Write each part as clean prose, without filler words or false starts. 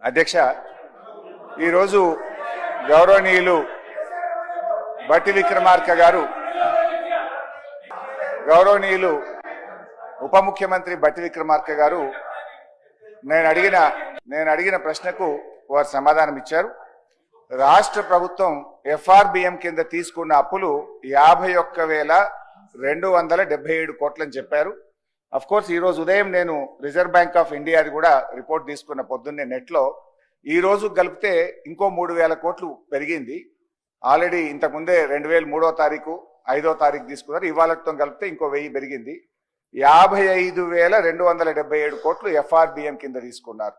అధ్యక్ష ఈరోజు గౌరవనీయులు బట్టి విక్రమార్క గారు గౌరవనీయులు ఉప ముఖ్యమంత్రి బట్టి విక్రమార్క గారు నేను అడిగిన ప్రశ్నకు వారు సమాధానం ఇచ్చారు. రాష్ట్ర ప్రభుత్వం ఎఫ్ఆర్బిఎం కింద తీసుకున్న అప్పులు 51,277 కోట్లని చెప్పారు. అఫ్ కోర్స్ ఈ రోజు ఉదయం నేను రిజర్వ్ బ్యాంక్ ఆఫ్ ఇండియాది కూడా రిపోర్ట్ తీసుకున్న పొద్దున్నే నెట్లో ఈ రోజు కలిపితే ఇంకో 3,000 కోట్లు పెరిగింది. ఆల్రెడీ ఇంతకుముందే 2003వ తారీఖు 5వ తారీఖు తీసుకున్నారు. ఇవాళతో కలిపితే ఇంకో 1000 పెరిగింది. 55,277 కోట్లు ఎఫ్ఆర్బిఎం కింద తీసుకున్నారు.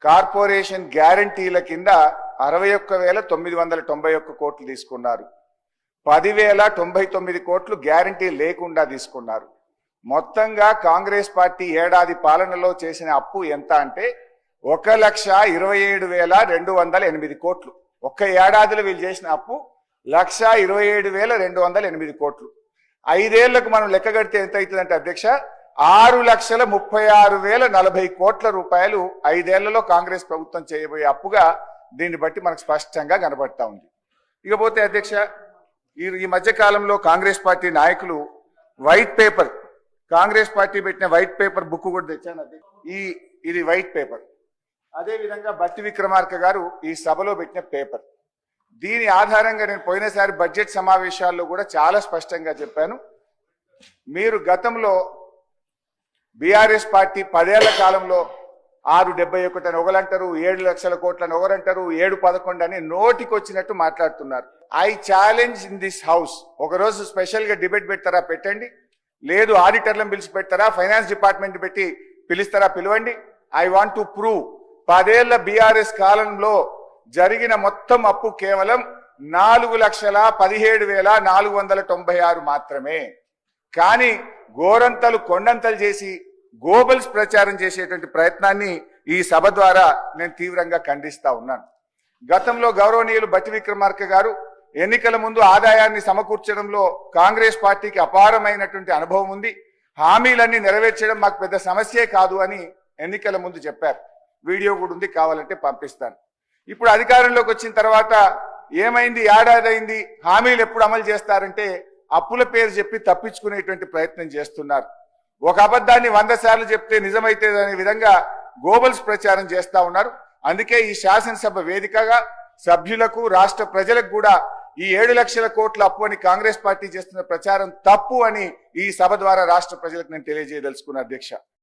కార్పొరేషన్ గ్యారంటీల కింద 61,991 కోట్లు తీసుకున్నారు. 10,099 కోట్లు గ్యారంటీ లేకుండా తీసుకున్నారు. మొత్తంగా కాంగ్రెస్ పార్టీ ఏడాది పాలనలో చేసిన అప్పు ఎంత అంటే 1,27,208 కోట్లు. ఒక్క ఏడాదిలో వీళ్ళు చేసిన అప్పు 1,27,208 కోట్లు. 5 ఏళ్లకు మనం లెక్క కడితే ఎంత అవుతుందంటే అధ్యక్ష 6,36,040 కోట్ల రూపాయలు 5 ఏళ్లలో కాంగ్రెస్ ప్రభుత్వం చేయబోయే అప్పుగా దీన్ని బట్టి మనకు స్పష్టంగా కనబడతా ఉంది. ఇకపోతే అధ్యక్ష ఈ మధ్య కాలంలో కాంగ్రెస్ పార్టీ నాయకులు వైట్ పేపర్, కాంగ్రెస్ పార్టీ పెట్టిన వైట్ పేపర్ బుక్ కూడా తెచ్చాను. ఇది వైట్ పేపర్. అదే విధంగా బట్టి విక్రమార్క గారు ఈ సభలో పెట్టిన పేపర్. దీని ఆధారంగా నేను పోయినసారి బడ్జెట్ సమావేశాల్లో కూడా చాలా స్పష్టంగా చెప్పాను. మీరు గతంలో బీఆర్ఎస్ పార్టీ 10 ఏళ్ల కాలంలో 671 అని ఒకరంటారు, 7 లక్షల కోట్లని ఒకరంటారు, 711 అని నోటికొచ్చినట్టు మాట్లాడుతున్నారు. I challenge in this house, ఒకరోజు స్పెషల్ గా డిబేట్ పెడతారా పెట్టండి, లేదు ఆడిటర్లను పిలిచి పెడతారా, ఫైనాన్స్ డిపార్ట్మెంట్ పెట్టి పిలుస్తారా పిలవండి. ఐ వాంట్ టు ప్రూవ్ 10 ఏళ్ల బీఆర్ఎస్ కాలంలో జరిగిన మొత్తం అప్పు కేవలం 4,17,496 మాత్రమే. కానీ గోరంతలు కొండంతలు చేసి గోబల్స్ ప్రచారం చేసేటువంటి ప్రయత్నాన్ని ఈ సభ ద్వారా నేను తీవ్రంగా ఖండిస్తా ఉన్నాను. గతంలో గౌరవనీయులు బట్టి విక్రమార్క గారు ఎన్నికల ముందు ఆదాయాన్ని సమకూర్చడంలో కాంగ్రెస్ పార్టీకి అపారమైనటువంటి అనుభవం ఉంది, హామీలన్నీ నెరవేర్చడం మాకు పెద్ద సమస్యే కాదు అని ఎన్నికల ముందు చెప్పారు. వీడియో కూడా ఉంది, కావాలంటే పంపిస్తాను. ఇప్పుడు అధికారంలోకి వచ్చిన తర్వాత ఏమైంది, ఏడాది అయింది, హామీలు ఎప్పుడు అమలు చేస్తారంటే అప్పుల పేరు చెప్పి తప్పించుకునేటువంటి ప్రయత్నం చేస్తున్నారు. ఒక అబద్ధాన్ని 100 సార్లు చెప్తే నిజమైతే అనే విధంగా గోబల్స్ ప్రచారం చేస్తా ఉన్నారు. అందుకే ఈ శాసనసభ వేదికగా సభ్యులకు రాష్ట్ర ప్రజలకు కూడా ఈ 7 లక్షల కోట్ల అప్పు అని కాంగ్రెస్ పార్టీ చేస్తున్న ప్రచారం తప్పు అని ఈ సభ ద్వారా రాష్ట్ర ప్రజలకు నేను తెలియజేయదలుచుకున్నా అధ్యక్ష.